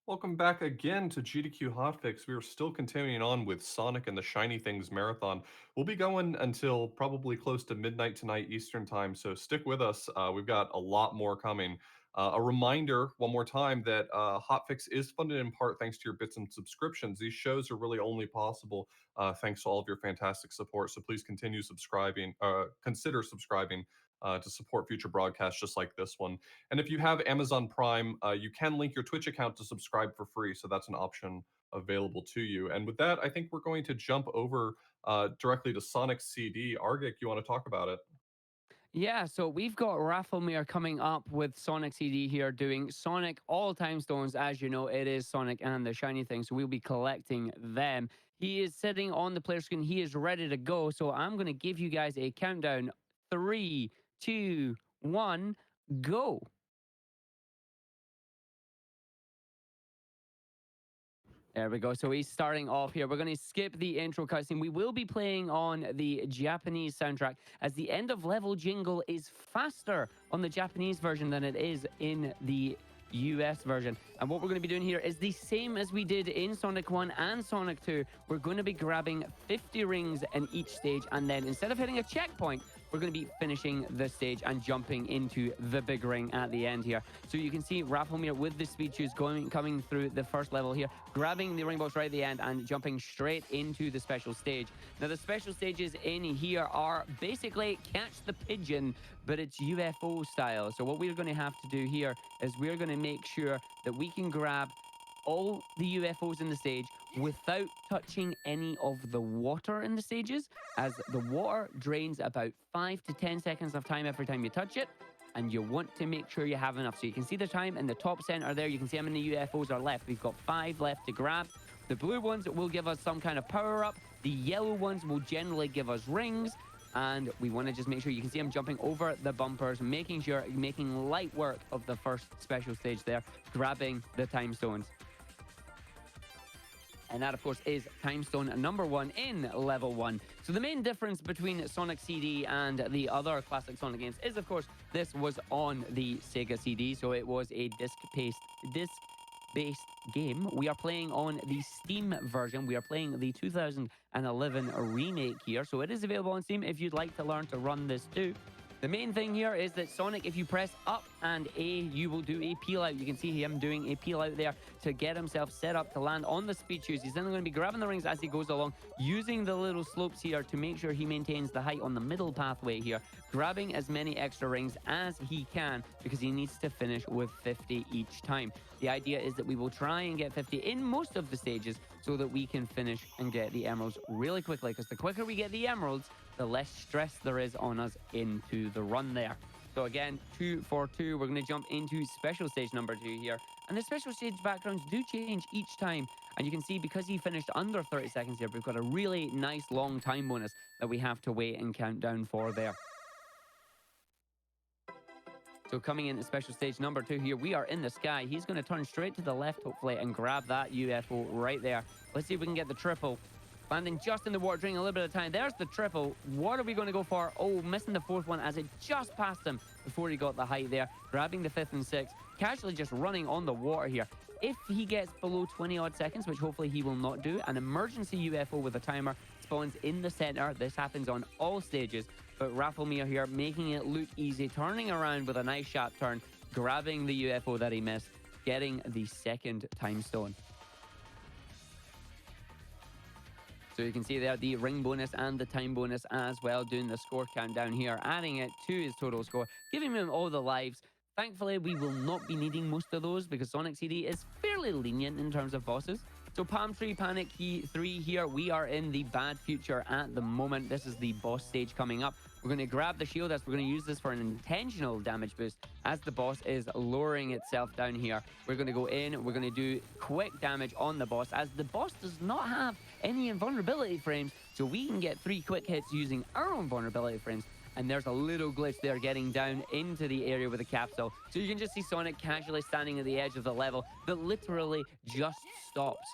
Welcome back again to GDQ HOTFIX. We are still continuing on with Sonic and the Shiny Things Marathon. We'll be going until probably close to midnight tonight Eastern Time, so stick with us. We've got a lot more coming. A reminder, one more time, that HotFix is funded in part thanks to your bits and subscriptions. These shows are really only possible thanks to all of your fantastic support. So please continue subscribing, consider subscribing to support future broadcasts just like this one. And if you have Amazon Prime, you can link your Twitch account to subscribe for free. So that's an option available to you. And with that, I think we're going to jump over directly to Sonic CD. Argik, you want to talk about it? Yeah, so we've got Rafalmir coming up with Sonic CD here doing Sonic all time stones. As you know, it is Sonic and the shiny thing, so we'll be collecting them. He is sitting on the player screen, he is ready to go. So I'm going to give you guys a countdown. Three, two, one, go. There we go. So he's starting off here. We're going to skip the intro cutscene. We will be playing on the Japanese soundtrack, as the end of level jingle is faster on the Japanese version than it is in the US version. And what we're going to be doing here is the same as we did in Sonic 1 and Sonic 2. We're going to be grabbing 50 rings in each stage, and then instead of hitting a checkpoint, we're going to be finishing the stage and jumping into the big ring at the end here. So you can see Rafalmir with the speed shoes coming through the first level here, grabbing the ring box right at the end and jumping straight into the special stage. Now, the special stages in here are basically catch the pigeon, but it's UFO style. So what we're going to have to do here is we're going to make sure that we can grab all the UFOs in the stage without touching any of the water in the stages, as the water drains about 5 to 10 seconds of time every time you touch it. And you want to make sure you have enough. So you can see the time in the top center there. You can see how many UFOs are left. We've got 5 left to grab. The blue ones will give us some kind of power up. The yellow ones will generally give us rings. And we want to just make sure you can see I'm jumping over the bumpers, making light work of the first special stage there, grabbing the time stones. And that, of course, is time stone number 1 in level 1. So the main difference between Sonic CD and the other classic Sonic games is, of course, this was on the Sega CD, so it was a disc-based game. We are playing on the Steam version. We are playing the 2011 remake here, so it is available on Steam if you'd like to learn to run this too. The main thing here is that Sonic, if you press up and A, you will do a peel out. You can see him doing a peel out there to get himself set up to land on the speed shoes. He's then going to be grabbing the rings as he goes along, using the little slopes here to make sure he maintains the height on the middle pathway here, grabbing as many extra rings as he can because he needs to finish with 50 each time. The idea is that we will try and get 50 in most of the stages so that we can finish and get the emeralds really quickly, because the quicker we get the emeralds, the less stress there is on us into the run there. So again, 2 for 2, we're going to jump into special stage number 2 here. And the special stage backgrounds do change each time. And you can see because he finished under 30 seconds here, we've got a really nice long time bonus that we have to wait and count down for there. So coming into special stage number 2 here, we are in the sky. He's going to turn straight to the left, hopefully, and grab that UFO right there. Let's see if we can get the triple. Landing just in the water, draining a little bit of time. There's the triple. What are we going to go for? Oh, missing the fourth one as it just passed him before he got the height there. Grabbing the fifth and sixth. Casually just running on the water here. If he gets below 20 odd seconds, which hopefully he will not do, an emergency UFO with a timer spawns in the center. This happens on all stages. But Rafalmir here making it look easy, turning around with a nice sharp turn, grabbing the UFO that he missed, getting the second time stone. So you can see there the ring bonus and the time bonus as well, doing the score countdown here, adding it to his total score, giving him all the lives. Thankfully, we will not be needing most of those because Sonic CD is fairly lenient in terms of bosses. So Palmtree Panic Key 3 here, we are in the bad future at the moment. This is the boss stage coming up. We're going to grab the shield as we're going to use this for an intentional damage boost as the boss is lowering itself down here. We're going to go in, we're going to do quick damage on the boss as the boss does not have any invulnerability frames, so we can get 3 quick hits using our own vulnerability frames. And there's a little glitch there getting down into the area with the capsule. So you can just see Sonic casually standing at the edge of the level that literally just stops.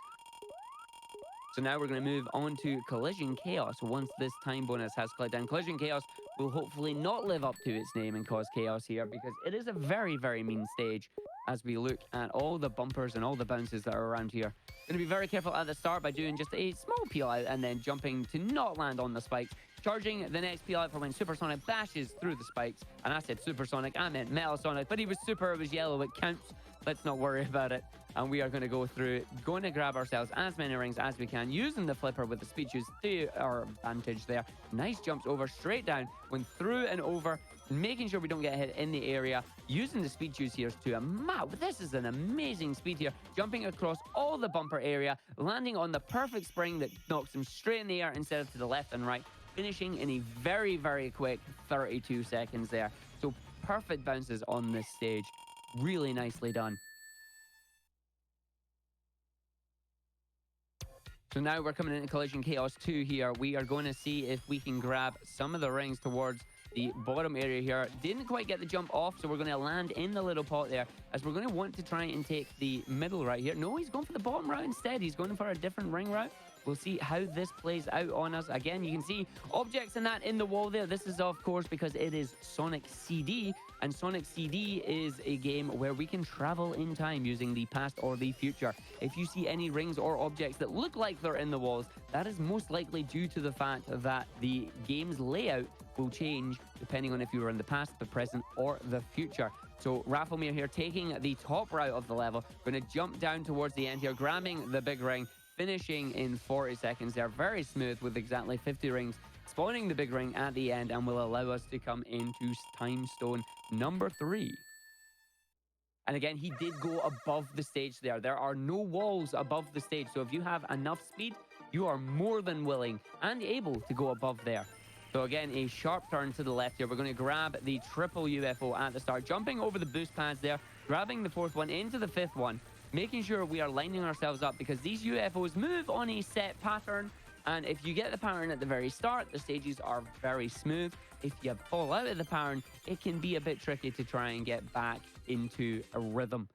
So now we're going to move on to Collision Chaos once this time bonus has clicked down. Collision Chaos, will hopefully not live up to its name and cause chaos here, because it is a very, very mean stage as we look at all the bumpers and all the bounces that are around here. Going to be very careful at the start by doing just a small peel out and then jumping to not land on the spikes. Charging the next peel out for when Supersonic bashes through the spikes. And I said Supersonic, I meant Metasonic, but he was super, it was yellow, it counts. Let's not worry about it. And we are going to go through, going to grab ourselves as many rings as we can, using the flipper with the speed shoes to our advantage there. Nice jumps over, straight down, went through and over, making sure we don't get hit in the area, using the speed shoes here to a map. This is an amazing speed here, jumping across all the bumper area, landing on the perfect spring that knocks him straight in the air instead of to the left and right, finishing in a very, very quick 32 seconds there. So perfect bounces on this stage. Really nicely done. So now we're coming into Collision Chaos 2 here. We are going to see if we can grab some of the rings towards the bottom area here. Didn't quite get the jump off, so we're going to land in the little pot there, as we're going to want to try and take the middle right here. No, he's going for the bottom route instead. He's going for a different ring route. We'll see how this plays out on us. Again, you can see objects and that in the wall there. This is, of course, because it is Sonic CD, and Sonic CD is a game where we can travel in time using the past or the future. If you see any rings or objects that look like they're in the walls, that is most likely due to the fact that the game's layout will change depending on if you were in the past, the present, or the future. So Rafalmir here taking the top route of the level, going to jump down towards the end here, grabbing the big ring, finishing in 40 seconds there. Very smooth with exactly 50 rings, spawning the big ring at the end, and will allow us to come into time stone number 3. And again, he did go above the stage there. There are no walls above the stage, so if you have enough speed, you are more than willing and able to go above there. So again, a sharp turn to the left here. We're going to grab the triple UFO at the start, jumping over the boost pads there, grabbing the 4th one into the 5th one, making sure we are lining ourselves up, because these UFOs move on a set pattern. And if you get the pattern at the very start, the stages are very smooth. If you fall out of the pattern, it can be a bit tricky to try and get back into a rhythm.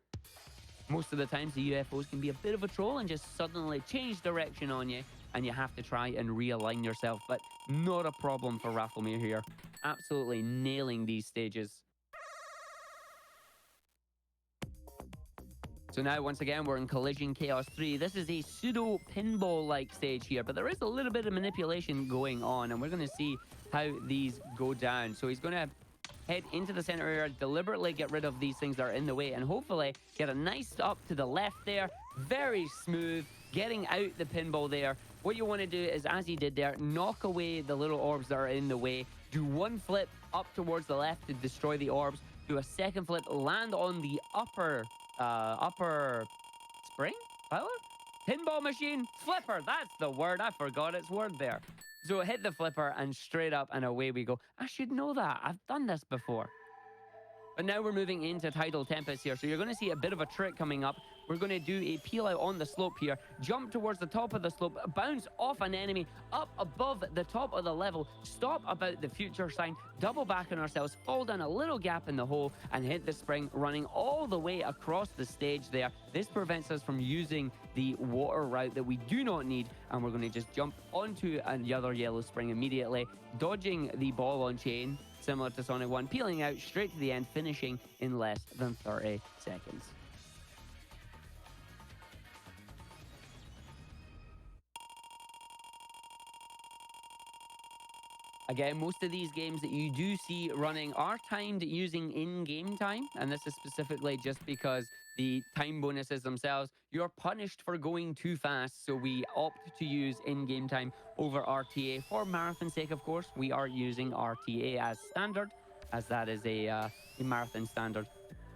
Most of the times, the UFOs can be a bit of a troll and just suddenly change direction on you, and you have to try and realign yourself. But not a problem for Rafalmir here. Absolutely nailing these stages. So now, once again, we're in Collision Chaos 3. This is a pseudo pinball-like stage here, but there is a little bit of manipulation going on, and we're going to see how these go down. So he's going to head into the center area, deliberately get rid of these things that are in the way, and hopefully get a nice up to the left there. Very smooth, getting out the pinball there. What you want to do is, as he did there, knock away the little orbs that are in the way. Do one flip up towards the left to destroy the orbs. Do a second flip, land on the upper spring? Pillar? Pinball machine? Flipper, that's the word. I forgot its word there. So hit the flipper and straight up and away we go. I should know that. I've done this before. But now we're moving into Tidal Tempest here. So you're going to see a bit of a trick coming up. We're going to do a peel out on the slope here. Jump towards the top of the slope. Bounce off an enemy up above the top of the level. Stop about the future sign. Double back on ourselves. Fall down a little gap in the hole and hit the spring, running all the way across the stage there. This prevents us from using the water route that we do not need. And we're going to just jump onto another yellow spring immediately, dodging the ball on chain, similar to Sonic 1, peeling out straight to the end, finishing in less than 30 seconds. Again, most of these games that you do see running are timed using in-game time, and this is specifically just because the time bonuses themselves, you're punished for going too fast, so we opt to use in-game time over RTA. For marathon's sake, of course, we are using RTA as standard, as that is a marathon standard.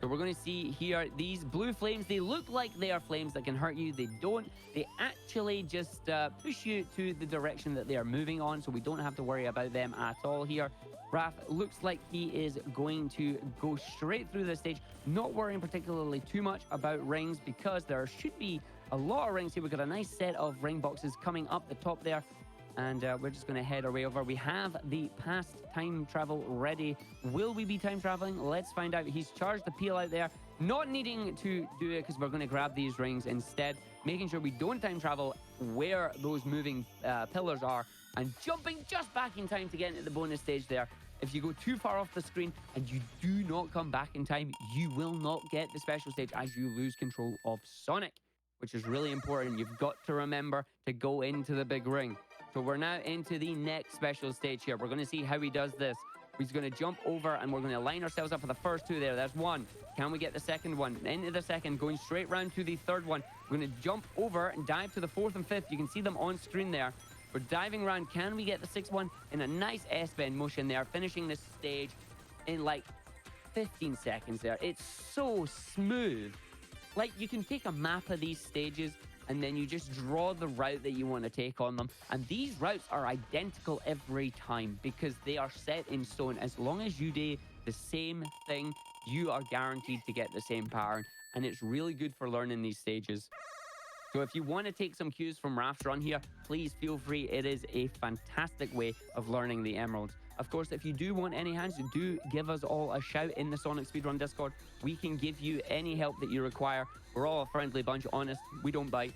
So we're going to see here these blue flames. They look like they are flames that can hurt you. They don't. They actually just push you to the direction that they are moving on, so we don't have to worry about them at all here. Raf looks like he is going to go straight through the stage, not worrying particularly too much about rings, because there should be a lot of rings here. We've got a nice set of ring boxes coming up the top there. And we're just going to head our way over. We have the past time travel ready. Will we be time traveling? Let's find out. He's charged the peel out there, not needing to do it because we're going to grab these rings instead, making sure we don't time travel where those moving pillars are, and jumping just back in time to get into the bonus stage there. If you go too far off the screen and you do not come back in time, you will not get the special stage as you lose control of Sonic, which is really important. You've got to remember to go into the big ring. So we're now into the next special stage here. We're going to see how he does this. He's going to jump over and we're going to line ourselves up for the first two there. There's one. Can we get the second one? Into the second, going straight round to the third one. We're going to jump over and dive to the fourth and fifth. You can see them on screen there. We're diving around. Can we get the sixth one? In a nice S-bend motion there, finishing this stage in like 15 seconds there. It's so smooth. Like, you can take a map of these stages and then you just draw the route that you want to take on them. And these routes are identical every time because they are set in stone. As long as you do the same thing, you are guaranteed to get the same pattern. And it's really good for learning these stages. So if you want to take some cues from Raf's run here, please feel free. It is a fantastic way of learning the emeralds. Of course, if you do want any hands, do give us all a shout in the Sonic Speedrun Discord. We can give you any help that you require. We're all a friendly bunch, honest. We don't bite.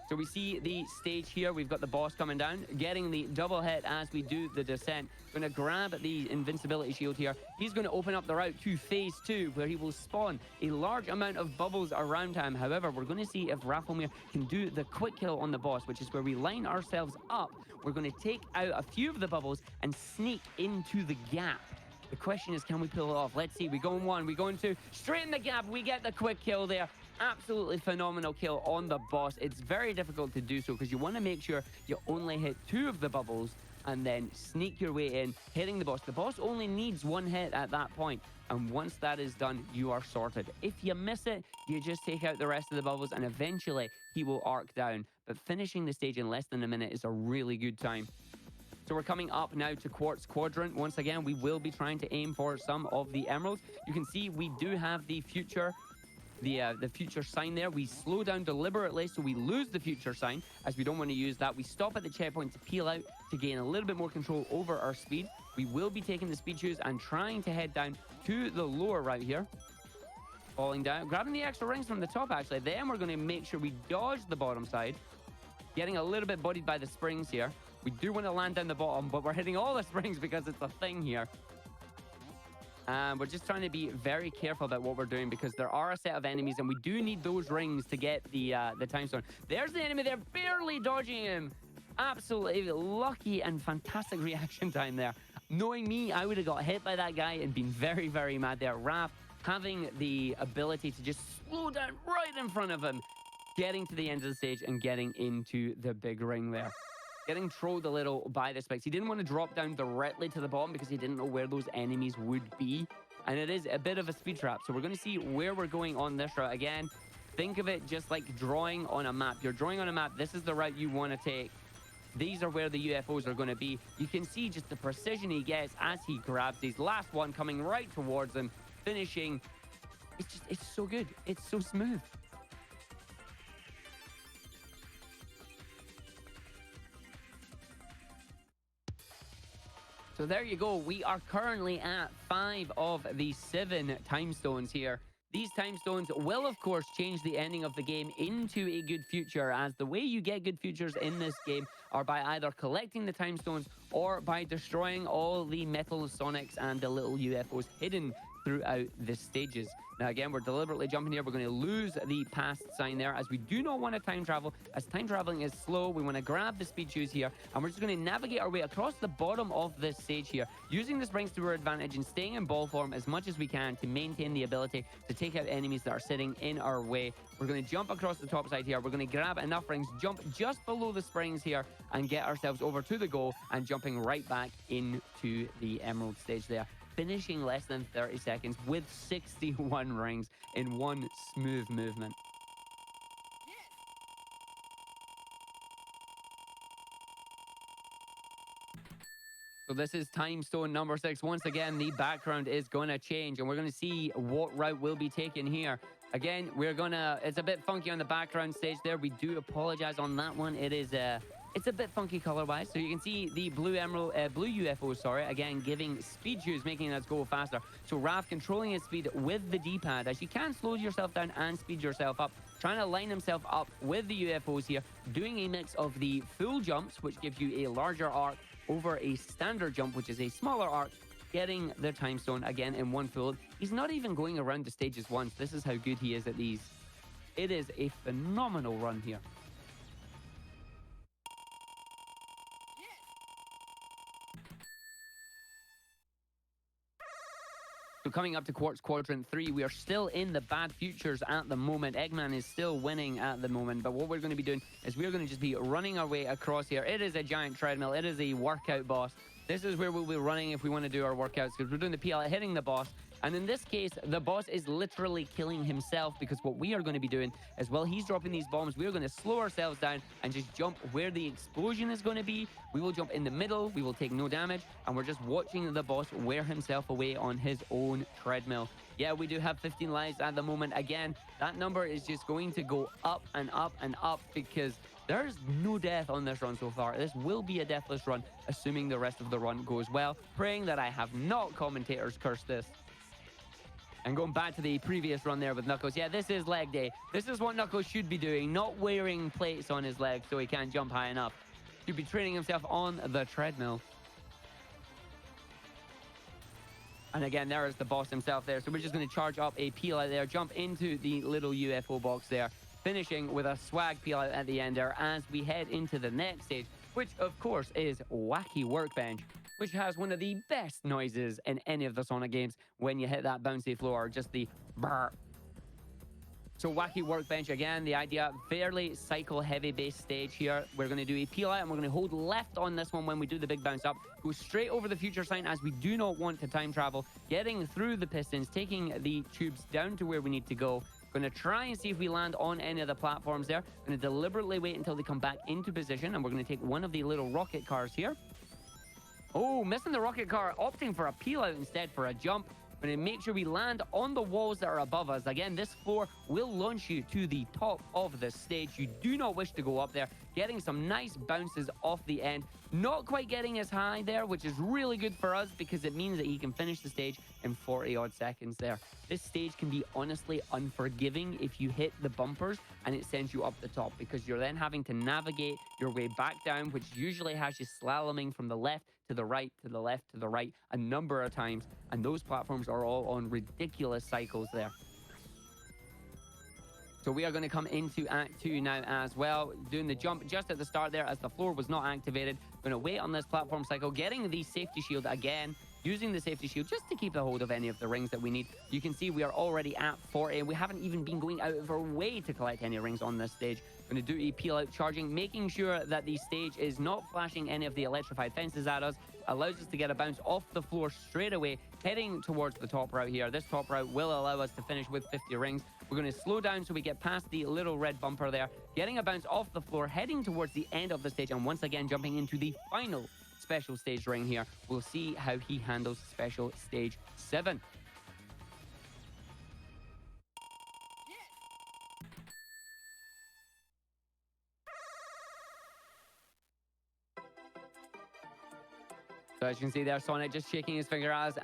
So we see the stage here. We've got the boss coming down, getting the double hit as we do the descent. Going to grab the invincibility shield here. He's going to open up the route to phase 2, where he will spawn a large amount of bubbles around him. However, we're going to see if Rafalmir can do the quick kill on the boss, which is where we line ourselves up. We're going to take out a few of the bubbles and sneak into the gap. The question is, can we pull it off? Let's see. We go in one, we go in two. Straight in the gap, we get the quick kill there. Absolutely phenomenal kill on the boss. It's very difficult to do so because you want to make sure you only hit 2 of the bubbles and then sneak your way in, hitting the boss. The boss only needs 1 hit at that point, and once that is done, you are sorted. If you miss it, you just take out the rest of the bubbles and eventually he will arc down. But finishing the stage in less than a minute is a really good time. So we're coming up now to Quartz Quadrant. Once again, we will be trying to aim for some of the emeralds. You can see we do have the future sign there. We slow down deliberately so we lose the future sign as we don't want to use that. We stop at the checkpoint to peel out to gain a little bit more control over our speed. We will be taking the speed shoes and trying to head down to the lower route here. Falling down, grabbing the extra rings from the top actually. Then we're going to make sure we dodge the bottom side. Getting a little bit bodied by the springs here. We do want to land down the bottom, but we're hitting all the springs because it's a thing here. And we're just trying to be very careful about what we're doing because there are a set of enemies and we do need those rings to get the time stone. There's the enemy there, barely dodging him. Absolutely lucky and fantastic reaction time there. Knowing me, I would have got hit by that guy and been very, very mad there. Raf having the ability to just slow down right in front of him, getting to the end of the stage and getting into the big ring there. Getting trolled a little by the spikes. He didn't want to drop down directly to the bottom because he didn't know where those enemies would be. And it is a bit of a speed trap. So we're going to see where we're going on this route. Again, think of it just like drawing on a map. You're drawing on a map. This is the route you want to take. These are where the UFOs are going to be. You can see just the precision he gets as he grabs these. Last one coming right towards him, finishing. It's so good. It's so smooth. So there you go. We are currently at 5 of the 7 time stones here. These time stones will, of course, change the ending of the game into a good future, as the way you get good futures in this game are by either collecting the time stones or by destroying all the metal Sonics and the little UFOs hidden throughout the stages. Now, again, we're deliberately jumping here. We're going to lose the past sign there as we do not want to time travel. As time traveling is slow, we want to grab the speed shoes here, and we're just going to navigate our way across the bottom of this stage here, using the springs to our advantage and staying in ball form as much as we can to maintain the ability to take out enemies that are sitting in our way. We're going to jump across the top side here. We're going to grab enough rings, jump just below the springs here, and get ourselves over to the goal and jumping right back into the emerald stage there. Finishing less than 30 seconds with 61 rings in one smooth movement. So this is time stone number 6. Once again, the background is going to change and we're going to see what route will be taken here. Again, it's a bit funky on the background stage there. We do apologize on that one. It's a bit funky color-wise. So you can see the blue UFO, again, giving speed shoes, making us go faster. So Raf controlling his speed with the D-pad, as you can slow yourself down and speed yourself up, trying to line himself up with the UFOs here, doing a mix of the full jumps, which gives you a larger arc, over a standard jump, which is a smaller arc, getting the time stone again in one full. He's not even going around the stages once. This is how good he is at these. It is a phenomenal run here. So coming up to Quartz Quadrant 3, we are still in the bad futures at the moment. Eggman is still winning at the moment, but what we're going to be doing is we're going to just be running our way across here. It is a giant treadmill. It is a workout boss. This is where we'll be running if we want to do our workouts, because we're doing the PL hitting the boss. And in this case, the boss is literally killing himself, because what we are going to be doing is, while he's dropping these bombs, we're going to slow ourselves down and just jump where the explosion is going to be. We will jump in the middle. We will take no damage. And we're just watching the boss wear himself away on his own treadmill. Yeah, we do have 15 lives at the moment. Again, that number is just going to go up and up and up, because there's no death on this run so far. This will be a deathless run, assuming the rest of the run goes well. Praying that I have not commentators cursed this. And going back to the previous run there with Knuckles, yeah, this is leg day. This is what Knuckles should be doing, not wearing plates on his legs so he can't jump high enough. Should be training himself on the treadmill. And again, there is the boss himself there. So we're just going to charge up a peel out there, jump into the little UFO box there, finishing with a swag peel out at the end there as we head into the next stage, which of course is Wacky Workbench, which has one of the best noises in any of the Sonic games when you hit that bouncy floor, just the brr. So Wacky Workbench, again, the idea, fairly cycle heavy base stage here. We're going to do a peel out and we're going to hold left on this one when we do the big bounce up. Go straight over the future sign as we do not want to time travel. Getting through the pistons, taking the tubes down to where we need to go. Going to try and see if we land on any of the platforms there. Going to deliberately wait until they come back into position, and we're going to take one of the little rocket cars here. Oh, missing the rocket car, opting for a peel out instead for a jump. We're going to make sure we land on the walls that are above us. Again, this floor will launch you to the top of the stage. You do not wish to go up there. Getting some nice bounces off the end. Not quite getting as high there, which is really good for us because it means that he can finish the stage in 40-odd seconds there. This stage can be honestly unforgiving if you hit the bumpers and it sends you up the top, because you're then having to navigate your way back down, which usually has you slaloming from the left to the right, to the left, to the right a number of times. And those platforms are all on ridiculous cycles there. So we are going to come into Act 2 now as well, doing the jump just at the start there as the floor was not activated. Going to wait on this platform cycle, getting the safety shield again, using the safety shield just to keep a hold of any of the rings that we need. You can see we are already at 40. We haven't even been going out of our way to collect any rings on this stage. Going to do a peel out charging, making sure that the stage is not flashing any of the electrified fences at us. Allows us to get a bounce off the floor straight away, heading towards the top route here. This top route will allow us to finish with 50 rings. We're going to slow down so we get past the little red bumper there, getting a bounce off the floor, heading towards the end of the stage, and once again jumping into the final special stage ring here. We'll see how he handles special stage 7. So as you can see there, Sonic just shaking his finger as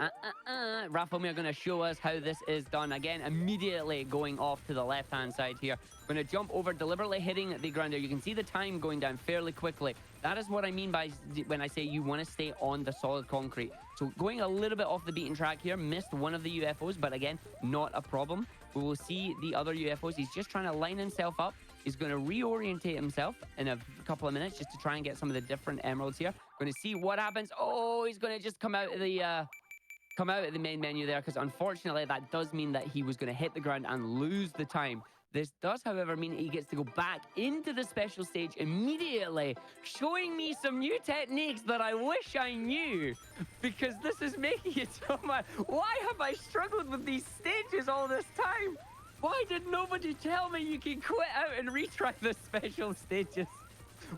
Rafalmir going to show us how this is done. Again, immediately going off to the left-hand side here. Going to jump over, deliberately hitting the ground there. You can see the time going down fairly quickly. That is what I mean by when I say you want to stay on the solid concrete. So going a little bit off the beaten track here, missed one of the UFOs, but again, not a problem. We will see the other UFOs. He's just trying to line himself up. He's going to reorientate himself in a couple of minutes just to try and get some of the different emeralds here. Going to see what happens. Oh, he's going to just come out of the main menu there, because unfortunately that does mean that he was going to hit the ground and lose the time. This does, however, mean he gets to go back into the special stage immediately, showing me some new techniques that I wish I knew, because this is making it so much. Why have I struggled with these stages all this time? Why did nobody tell me you can quit out and retry the special stages?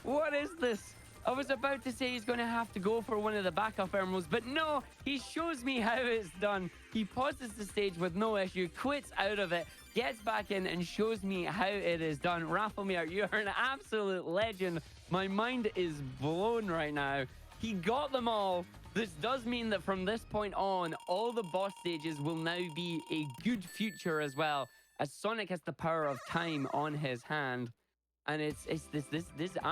What is this? I was about to say he's going to have to go for one of the backup emeralds, but no, he shows me how it's done. He pauses the stage with no issue, quits out of it, gets back in and shows me how it is done. Rafalmir, you're an absolute legend. My mind is blown right now. He got them all. This does mean that from this point on, all the boss stages will now be a good future as well, as Sonic has the power of time on his hand. And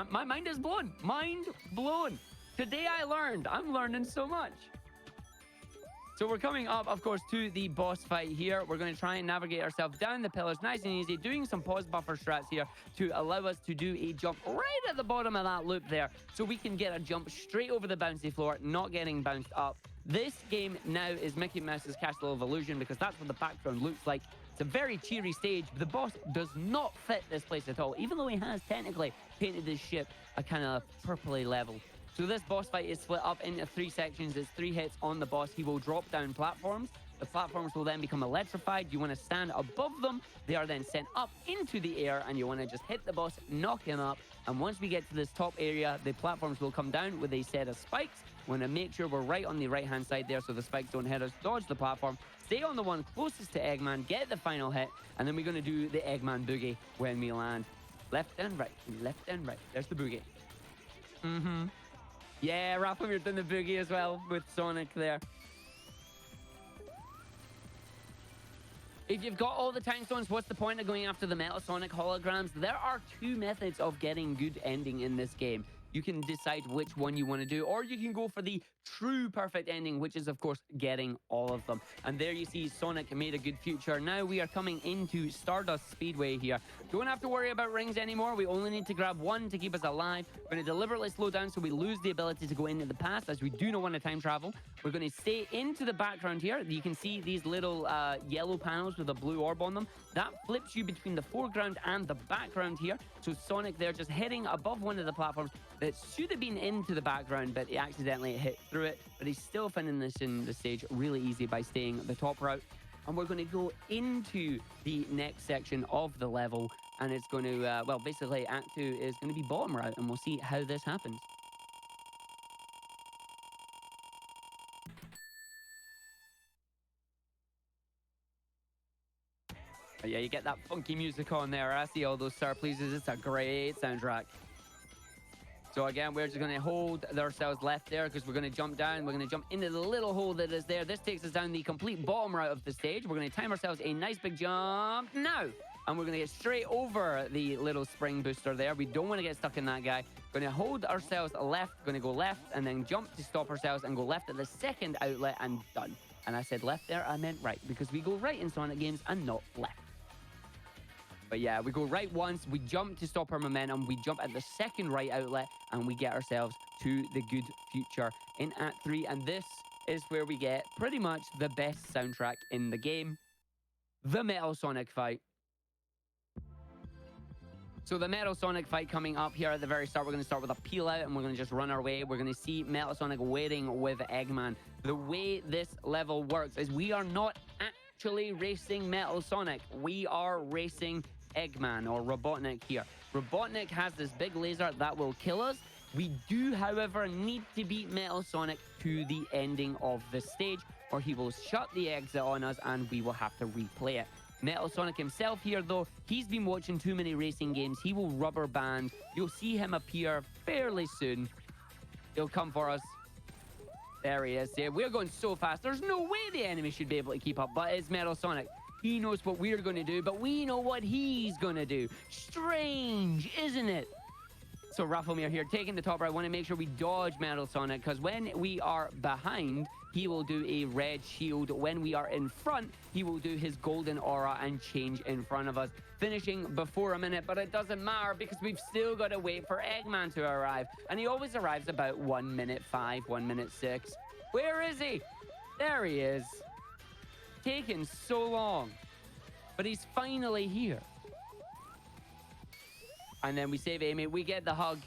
my mind is blown. Mind blown. Today I learned. I'm learning so much. So we're coming up, of course, to the boss fight here. We're going to try and navigate ourselves down the pillars nice and easy, doing some pause buffer strats here to allow us to do a jump right at the bottom of that loop there, so we can get a jump straight over the bouncy floor, not getting bounced up. This game now is Mickey Mouse's Castle of Illusion, because that's what the background looks like. It's a very cheery stage. The boss does not fit this place at all, even though he has technically painted his ship a kind of purpley level. So this boss fight is split up into 3 sections. It's 3 hits on the boss. He will drop down platforms. The platforms will then become electrified. You want to stand above them. They are then sent up into the air, and you want to just hit the boss, knock him up. And once we get to this top area, the platforms will come down with a set of spikes. We want to make sure we're right on the right-hand side there so the spikes don't hit us. Dodge the platform. Stay on the one closest to Eggman. Get the final hit. And then we're going to do the Eggman boogie when we land. Left and right. Left and right. There's the boogie. Yeah, Rafalmir done the boogie as well with Sonic there. If you've got all the time stones, what's the point of going after the Metal Sonic holograms? There are 2 methods of getting good ending in this game. You can decide which one you want to do, or you can go for the true perfect ending, which is, of course, getting all of them. And there you see Sonic made a good future. Now we are coming into Stardust Speedway here. Don't have to worry about rings anymore. We only need to grab 1 to keep us alive. We're going to deliberately slow down so we lose the ability to go into the past, as we do not want to time travel. We're going to stay into the background here. You can see these little yellow panels with a blue orb on them. That flips you between the foreground and the background here. So Sonic there just hitting above one of the platforms that should have been into the background, but he accidentally hit through it. But he's still finishing the stage really easy by staying the top route. And we're going to go into the next section of the level, and it's going to, well, basically Act 2 is going to be bottom route, and we'll see how this happens. But yeah, you get that funky music on there. I see all those star pleases. It's a great soundtrack. So again, we're just going to hold ourselves left there because we're going to jump down. We're going to jump into the little hole that is there. This takes us down the complete bottom route of the stage. We're going to time ourselves a nice big jump now. And we're going to get straight over the little spring booster there. We don't want to get stuck in that guy. We're going to hold ourselves left. We're going to go left and then jump to stop ourselves and go left at the second outlet and done. And I said left there, I meant right, because we go right in Sonic games and not left. But yeah, we go right once, we jump to stop our momentum, we jump at the second right outlet, and we get ourselves to the good future in Act 3. And this is where we get pretty much the best soundtrack in the game, the Metal Sonic fight. So the Metal Sonic fight coming up here at the very start, we're going to start with a peel out, and we're going to just run our way. We're going to see Metal Sonic waiting with Eggman. The way this level works is we are not actually racing Metal Sonic. We are racing Eggman, or Robotnik here. Robotnik has this big laser that will kill us. We do, however, need to beat Metal Sonic to the ending of the stage, or he will shut the exit on us and we will have to replay it. Metal Sonic himself here, though, he's been watching too many racing games. He will rubber band. You'll see him appear fairly soon. He'll come for us. There he is. Yeah, we're going so fast. There's no way the enemy should be able to keep up, but it's Metal Sonic. He knows what we're going to do, but we know what he's going to do. Strange, isn't it? So Rafalmir here, taking the top right. I want to make sure we dodge Metal Sonic, because when we are behind, he will do a red shield. When we are in front, he will do his golden aura and change in front of us, finishing before a minute. But it doesn't matter, because we've still got to wait for Eggman to arrive. And he always arrives about 1 minute 5, 1 minute 6. Where is he? There he is. Taken so long, but he's finally here. And then we save Amy, we get the hug,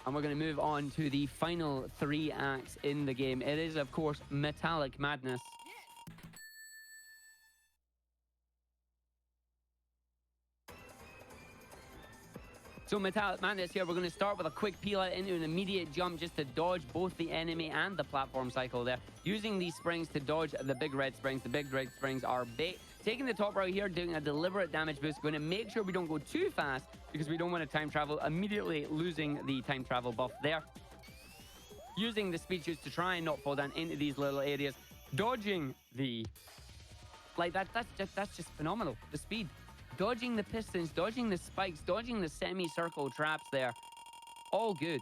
and we're going to move on to the final 3 acts in the game. It is, of course, Metallic Madness. So Metallic Madness here, we're going to start with a quick peel out into an immediate jump just to dodge both the enemy and the platform cycle there. Using these springs to dodge the big red springs. The big red springs are bait. Taking the top route here, doing a deliberate damage boost. Going to make sure we don't go too fast because we don't want to time travel. Immediately losing the time travel buff there. Using the speed shoots to try and not fall down into these little areas. Dodging the... Like, that's just phenomenal. The speed. Dodging the pistons, dodging the spikes, dodging the semicircle traps there. All good.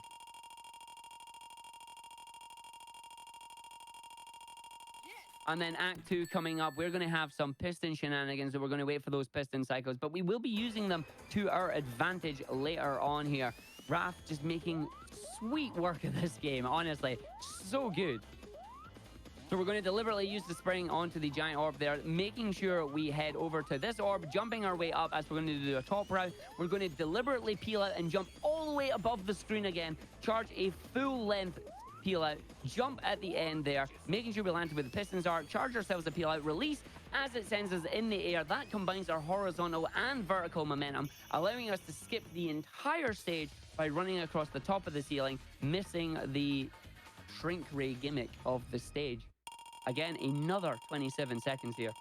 And then Act 2 coming up, we're going to have some piston shenanigans, and we're going to wait for those piston cycles, but we will be using them to our advantage later on here. Raf just making sweet work of this game, honestly. So good. So we're going to deliberately use the spring onto the giant orb there, making sure we head over to this orb, jumping our way up as we're going to do a top route. We're going to deliberately peel out and jump all the way above the screen again, charge a full length peel out, jump at the end there, making sure we land where the pistons are, charge ourselves a peel out, release as it sends us in the air. That combines our horizontal and vertical momentum, allowing us to skip the entire stage by running across the top of the ceiling, missing the shrink ray gimmick of the stage. Again, another 27 seconds here.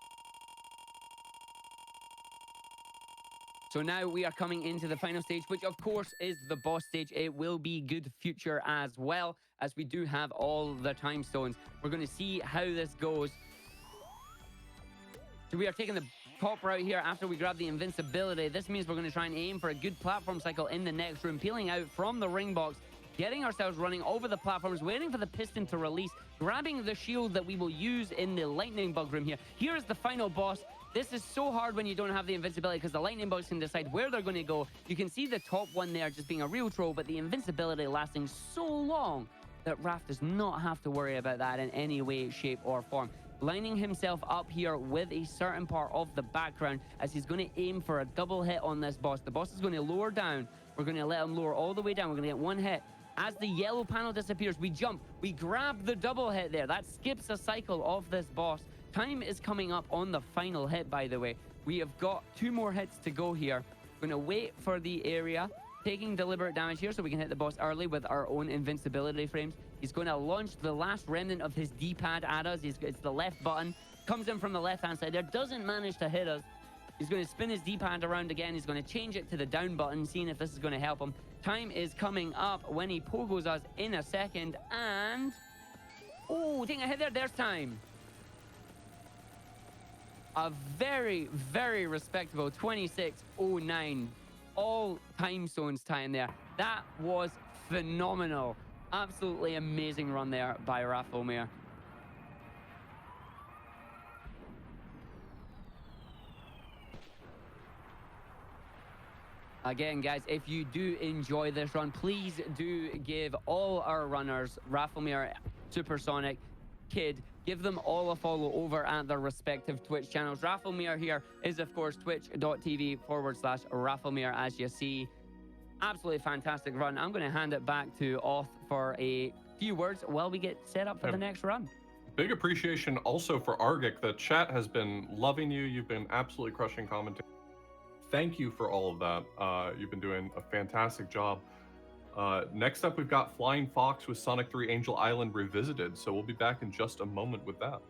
So now we are coming into the final stage, which of course is the boss stage. It will be good future as well, as we do have all the time stones. We're going to see how this goes. So we are taking the top route here after we grab the invincibility. This means we're going to try and aim for a good platform cycle in the next room, peeling out from the ring box, getting ourselves running over the platforms, waiting for the piston to release, grabbing the shield that we will use in the lightning bug room here. Here is the final boss. This is so hard when you don't have the invincibility, because the lightning bugs can decide where they're going to go. You can see the top one there just being a real troll, but the invincibility lasting so long that Raf does not have to worry about that in any way, shape, or form. Lining himself up here with a certain part of the background as he's going to aim for a double hit on this boss. The boss is going to lower down. We're going to let him lower all the way down. We're going to get one hit. As the yellow panel disappears, we jump. We grab the double hit there. That skips a cycle of this boss. Time is coming up on the final hit, by the way. We have got 2 more hits to go here. We're going to wait for the area, taking deliberate damage here so we can hit the boss early with our own invincibility frames. He's going to launch the last remnant of his D-pad at us. It's the left button. Comes in from the left-hand side there. Doesn't manage to hit us. He's going to spin his D-pad around again. He's going to change it to the down button, seeing if this is going to help him. Time is coming up when he pogos us in a second. And... oh, taking a hit there. There's time. A very, very respectable 26:09. All time zones time there. That was phenomenal. Absolutely amazing run there by Rafalmir. Again, guys, if you do enjoy this run, please do give all our runners, Rafalmir, Supersonic, Kid, give them all a follow over at their respective Twitch channels. Rafalmir here is, of course, twitch.tv/Rafalmir, as you see. Absolutely fantastic run. I'm going to hand it back to Oth for a few words while we get set up for the next run. Big appreciation also for Argic. The chat has been loving you. You've been absolutely crushing commentary. Thank you for all of that. You've been doing a fantastic job. Next up, we've got Flying Fox with Sonic 3 Angel Island Revisited. So we'll be back in just a moment with that.